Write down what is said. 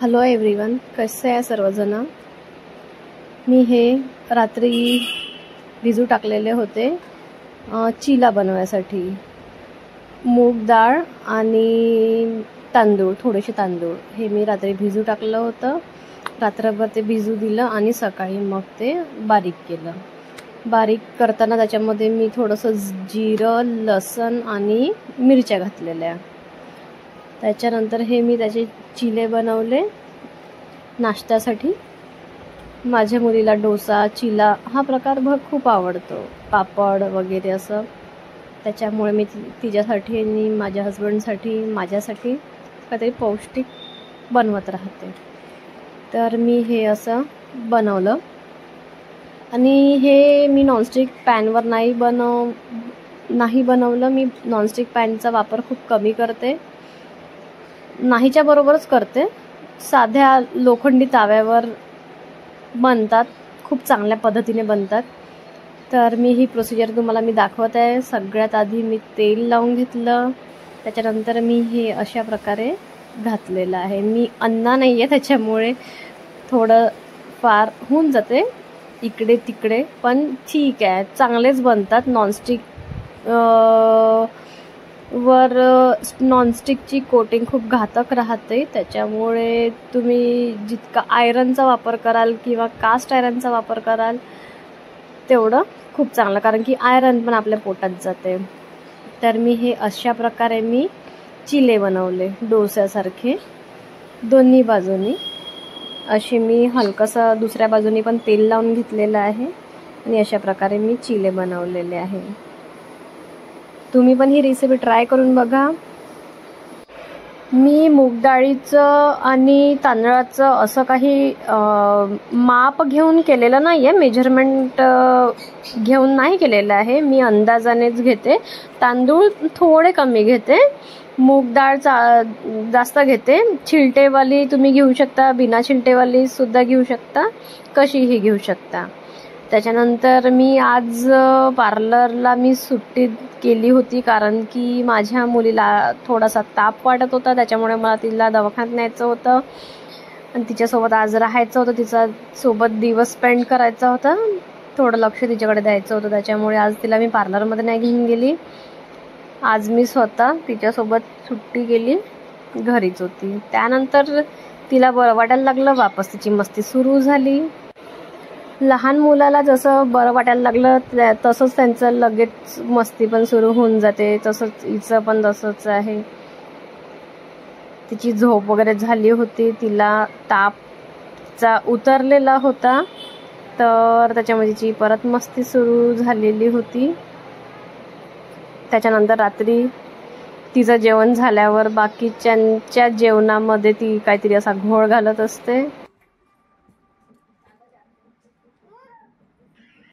Hello everyone, कसे आहे सर्वजण। मी हे रात्री भिजू टाकलेले होते चिला बनवण्यासाठी। मूग डाळ आणि तांदूळ, थोडेसे तांदूळ हे मी रात्री भिजू टाकलं होतं। रात्रभर ते भिजू दिलं आणि सकाळी मग ते बारीक केलं। बारीक करताना त्याच्यामध्ये मी थोडंसं जिरं, लसण आणि मिरच्या घातलेल्या। त्याच्यानंतर हे मी त्याचे चिले बनवले नाश्त्यासाठी। माझ्या मुलीला डोसा, चिला हा प्रकार खूप आवडतो, पापड वगैरे असं। त्याच्यामुळे मी तिच्यासाठी आणि माझ्या हस्बंडसाठी, माझ्यासाठी काहीतरी पौष्टिक बनवत राहते। तर मी हे असं बनवलं आणि हे मी नॉनस्टिक पॅनवर नाही बनवलं। मी नॉनस्टिक पॅनचा वापर खूप कमी करते, नाहीच्या बरोबरच करते। साध्या लोखंडी ताव्यावर बनतात, खूप चांगल्या पद्धतीने बनतात। तर मी ही प्रोसिजर तुम्हाला दाखवत आहे। सगळ्यात आधी मी तेल लावून घेतलं, त्याच्यानंतर मी हे अशा प्रकारे घातलेलं आहे। मी अन्ना नाही आहे, त्याच्यामुळे थोडं फार होऊन जाते इकडे तिकडे, पण ठीक आहे, चांगलेच बनतात। नॉनस्टिक वर नॉनस्टिकची कोटिंग खूप घातक राहते, त्याच्यामुळे तुम्ही जितका आयरनचा वापर कराल किंवा कास्ट आयरनचा वापर कराल तेवढं खूप चांगलं, कारण की आयरन पण आपल्या पोटात जाते। तर मी हे अशा प्रकारे मी चिले बनवले डोस्यासारखे, दोन्ही बाजूनी अशी मी हलकंसं दुसऱ्या बाजूनी पण तेल लावून घेतलेलं आहे आणि अशा प्रकारे मी चिले बनवलेले आहे। तुम्ही पण ही रेसिपी ट्राय करून बघा। मी मूग डाळीचं आणि तांदळाचं असं काही माप घेऊन केलेलं नाही आहे, मेजरमेंट घेऊन नाही केलेलं आहे। मी अंदाजानेच घेते। तांदूळ थोडे कमी घेते, मूग डाळ जास्त घेते। छिलटेवाली तुम्ही घेऊ शकता, बिना छिलटेवाली सुद्धा घेऊ शकता, कशीही घेऊ शकता। त्याच्यानंतर मी आज पार्लरला सुट्टी केली होती, कारण की माझ्या मुलीला थोडासा ताप वाटत होता, त्याच्यामुळे मला तिला दवाखान्यात न्यायचं होतं आणि तिच्यासोबत आज राहायचं होतं, तिचा सोबत दिवस स्पेंड करायचा होता, थोडं लक्ष तिच्याकडे द्यायचं होतं। त्याच्यामुळे आज तिला मी पार्लरमध्ये नाही घेऊन गेली। आज मी स्वतः तिच्यासोबत सुट्टी केली, घरीच होती। त्यानंतर तिला बरं वाटायला लागलं, वापस तिची मस्ती सुरू झाली। लहान मुलाला जसं बरं वाटायला लागलं तसंच त्यांचं लगेच मस्ती पण सुरू होऊन जाते, तसंच हिचं पण तसंच आहे। तिची झोप वगैरे झाली होती, तिला तापचा उतरलेला होता, तर त्याच्यामुळे तिची परत मस्ती सुरू झालेली होती। त्याच्यानंतर रात्री तिचं जेवण झाल्यावर बाकीच्यांच्या जेवणामध्ये ती काहीतरी असा घोळ घालत असते।